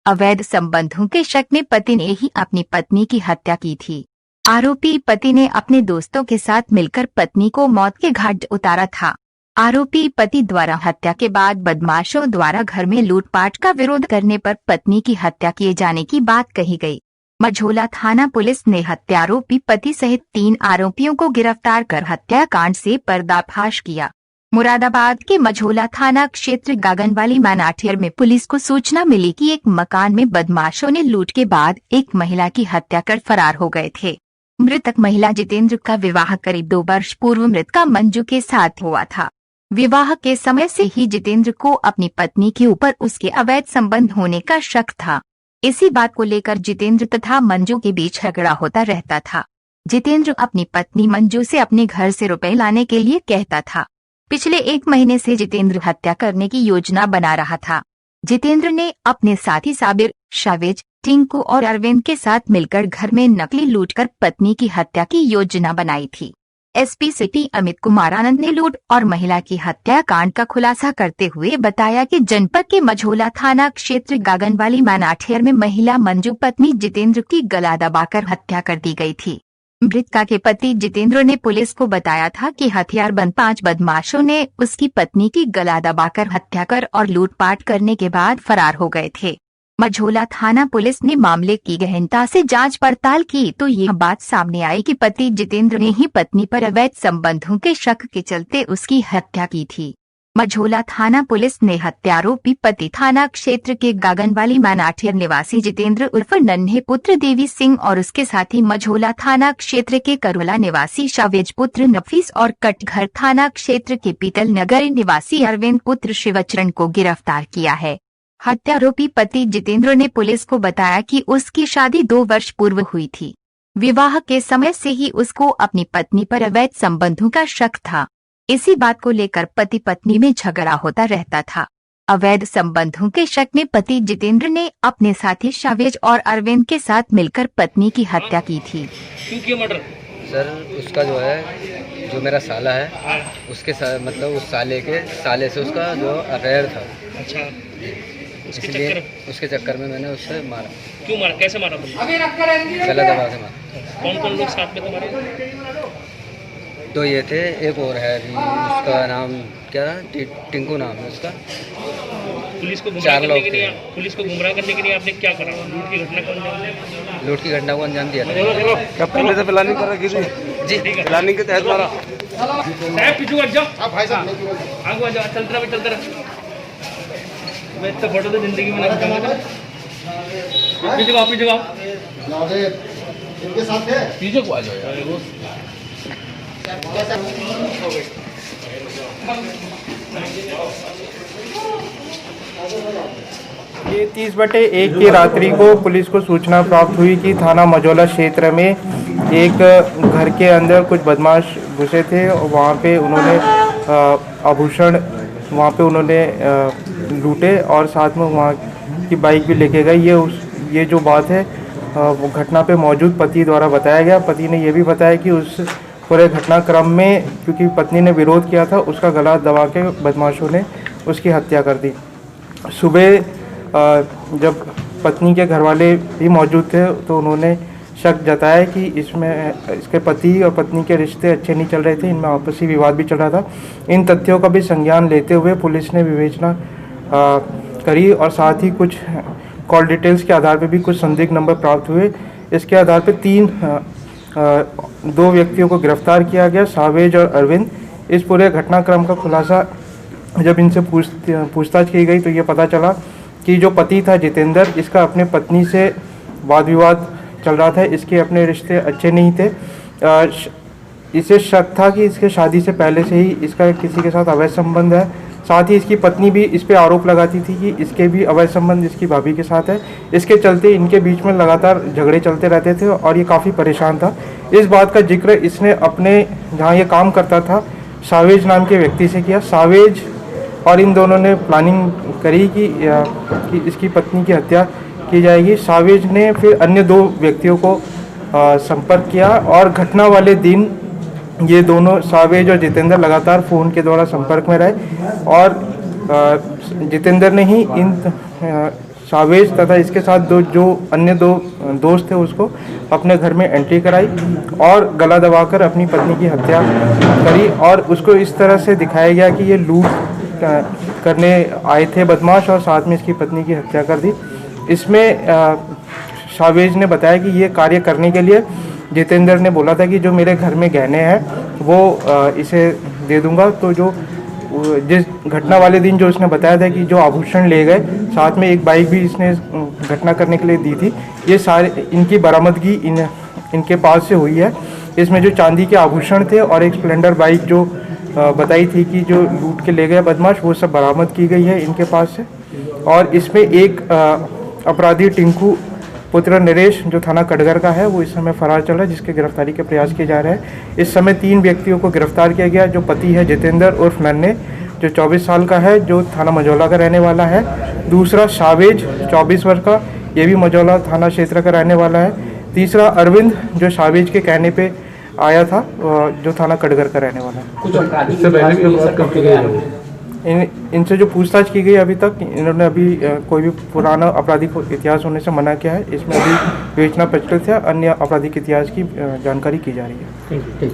अवैध संबंधों के शक में पति ने ही अपनी पत्नी की हत्या की थी। आरोपी पति ने अपने दोस्तों के साथ मिलकर पत्नी को मौत के घाट उतारा था। आरोपी पति द्वारा हत्या के बाद बदमाशों द्वारा घर में लूटपाट का विरोध करने पर पत्नी की हत्या किए जाने की बात कही गई। मझौला थाना पुलिस ने हत्यारोपी पति सहित 3 आरोपियों को गिरफ्तार कर हत्याकांड से पर्दाफाश किया। मुरादाबाद के मझौला थाना क्षेत्र गागनवाली मनाठियर में पुलिस को सूचना मिली कि एक मकान में बदमाशों ने लूट के बाद एक महिला की हत्या कर फरार हो गए थे। मृतक महिला जितेंद्र का विवाह करीब 2 वर्ष पूर्व मृतका मंजू के साथ हुआ था। विवाह के समय से ही जितेंद्र को अपनी पत्नी के ऊपर उसके अवैध संबंध होने का शक था। इसी बात को लेकर जितेंद्र तथा मंजू के बीच झगड़ा होता रहता था। जितेंद्र अपनी पत्नी मंजू से अपने घर से रुपए लाने के लिए कहता था। पिछले 1 महीने से जितेंद्र हत्या करने की योजना बना रहा था। जितेंद्र ने अपने साथी साबिर, शावेज, टिंकू और अरविंद के साथ मिलकर घर में नकली लूटकर पत्नी की हत्या की योजना बनाई थी। एसपी सिटी अमित कुमार आनंद ने लूट और महिला की हत्याकांड का खुलासा करते हुए बताया कि जनपद के मझौला थाना क्षेत्र गागनवाली मनाठियर में महिला मंजू पत्नी जितेंद्र की गला दबाकर हत्या कर दी गई थी। मृतका के पति जितेंद्र ने पुलिस को बताया था कि हथियारबंद 5 बदमाशों ने उसकी पत्नी की गला दबाकर हत्या कर और लूटपाट करने के बाद फरार हो गए थे। मझौला थाना पुलिस ने मामले की गहनता से जांच पड़ताल की तो यह बात सामने आई कि पति जितेंद्र ने ही पत्नी पर अवैध संबंधों के शक के चलते उसकी हत्या की थी। मझौला थाना पुलिस ने हत्यारोपी पति थाना क्षेत्र के गागनवाली मनाठियर निवासी जितेंद्र उर्फ नन्हे पुत्र देवी सिंह और उसके साथी मझौला थाना क्षेत्र के करोला निवासी शावेज पुत्र नफीस और कटघर थाना क्षेत्र के पीतल नगर निवासी अरविंद पुत्र शिवचरण को गिरफ्तार किया है। हत्यारोपी पति जितेंद्र ने पुलिस को बताया कि उसकी शादी 2 वर्ष पूर्व हुई थी। विवाह के समय से ही उसको अपनी पत्नी पर अवैध संबंधों का शक था। इसी बात को लेकर पति पत्नी में झगड़ा होता रहता था। अवैध संबंधों के शक में पति जितेंद्र ने अपने साथी शावेज और अरविंद के साथ मिलकर पत्नी की हत्या की थी। क्यों किया मर्डर? सर उसका जो है, जो मेरा साला है उसके मतलब उस साले से उसका जो अफेयर था। अच्छा, इसलिए उसके चक्कर में मैंने उससे मारा। क्यों मारा? कैसे मारा तुम? गला दबा से मारा। कौन कौन लोग साथ में तुम्हारे? 2 ये थे, एक और है अभी, उसका नाम क्या था? टिंकू नाम है उसका। पुलिस को गुमराह करने के लिए आपने क्या करा? लूट की घटना को अंजाम दिया था। कब पहले से प्लानिंग कर रखी थी? जी, प्लानिंग के तहत मारा। साहब पीछे हट जाओ। भाई साहब आगे आ जाओ। चलते रहो। मैं इतना फोटो तो जिंदगी में नहीं दिखाऊंगा। पीछे आओ। इनके साथ है। पीछे को आ जाओ यार। ये 30/1 की रात्रि को पुलिस को सूचना प्राप्त हुई कि थाना मझौला क्षेत्र में एक घर के अंदर कुछ बदमाश घुसे थे और वहाँ पे उन्होंने आभूषण लूटे और साथ में वहाँ की बाइक भी लेके गए। ये जो बात है वो घटना पे मौजूद पति द्वारा बताया गया। पति ने ये भी बताया कि उस पूरे घटनाक्रम में क्योंकि पत्नी ने विरोध किया था, उसका गला दबा के बदमाशों ने उसकी हत्या कर दी। सुबह जब पत्नी के घरवाले भी मौजूद थे तो उन्होंने शक जताया कि इसके पति और पत्नी के रिश्ते अच्छे नहीं चल रहे थे, इनमें आपसी विवाद भी चल रहा था। इन तथ्यों का भी संज्ञान लेते हुए पुलिस ने विवेचना करी और साथ ही कुछ कॉल डिटेल्स के आधार पर भी कुछ संदिग्ध नंबर प्राप्त हुए। इसके आधार पर 2 व्यक्तियों को गिरफ्तार किया गया, सावेज और अरविंद। इस पूरे घटनाक्रम का खुलासा जब इनसे पूछताछ की गई तो ये पता चला कि जो पति था जितेंद्र, इसका अपने पत्नी से वाद विवाद चल रहा था, इसके अपने रिश्ते अच्छे नहीं थे। इसे शक था कि इसके शादी से पहले से ही इसका किसी के साथ अवैध संबंध है। साथ ही इसकी पत्नी भी इस पे आरोप लगाती थी कि इसके भी अवैध संबंध इसकी भाभी के साथ है। इसके चलते इनके बीच में लगातार झगड़े चलते रहते थे और ये काफ़ी परेशान था। इस बात का जिक्र इसने अपने जहाँ ये काम करता था सावेज नाम के व्यक्ति से किया। सावेज और इन दोनों ने प्लानिंग करी कि इसकी पत्नी की हत्या की जाएगी। सावेज ने फिर अन्य 2 व्यक्तियों को संपर्क किया और घटना वाले दिन ये दोनों सावेज और जितेंद्र लगातार फ़ोन के द्वारा संपर्क में रहे और जितेंद्र ने ही इन सावेज तथा इसके साथ जो अन्य दो दोस्त थे उसको अपने घर में एंट्री कराई और गला दबाकर अपनी पत्नी की हत्या करी। और उसको इस तरह से दिखाया गया कि ये लूट करने आए थे बदमाश और साथ में इसकी पत्नी की हत्या कर दी। इसमें सावेज ने बताया कि ये कार्य करने के लिए जितेंद्र ने बोला था कि जो मेरे घर में गहने हैं वो इसे दे दूंगा। तो जो जिस घटना वाले दिन जो उसने बताया था कि जो आभूषण ले गए, साथ में एक बाइक भी इसने घटना करने के लिए दी थी, ये सारे इनकी बरामदगी इनके पास से हुई है। इसमें जो चांदी के आभूषण थे और एक स्प्लेंडर बाइक जो बताई थी कि जो लूट के ले गए बदमाश, वो सब बरामद की गई है इनके पास से। और इसमें एक अपराधी टिंकू पुत्र नरेश जो थाना कटघर का है वो इस समय फरार चल रहा है, जिसके गिरफ्तारी के प्रयास किए जा रहे हैं। इस समय 3 व्यक्तियों को गिरफ्तार किया गया। जो पति है जितेंद्र उर्फ नन्हे जो 24 साल का है, जो थाना मझौला का रहने वाला है। दूसरा सावेज 24 वर्ष का, ये भी मझौला थाना क्षेत्र का रहने वाला है। तीसरा अरविंद जो सावेज के कहने पे आया था, जो थाना कटघर का रहने वाला है। इनसे जो पूछताछ की गई अभी तक, इन्होंने अभी कोई भी पुराना आपराधिक इतिहास होने से मना किया है। इसमें अभी विवेचना प्रचलित है, अन्य आपराधिक इतिहास की जानकारी की जा रही है।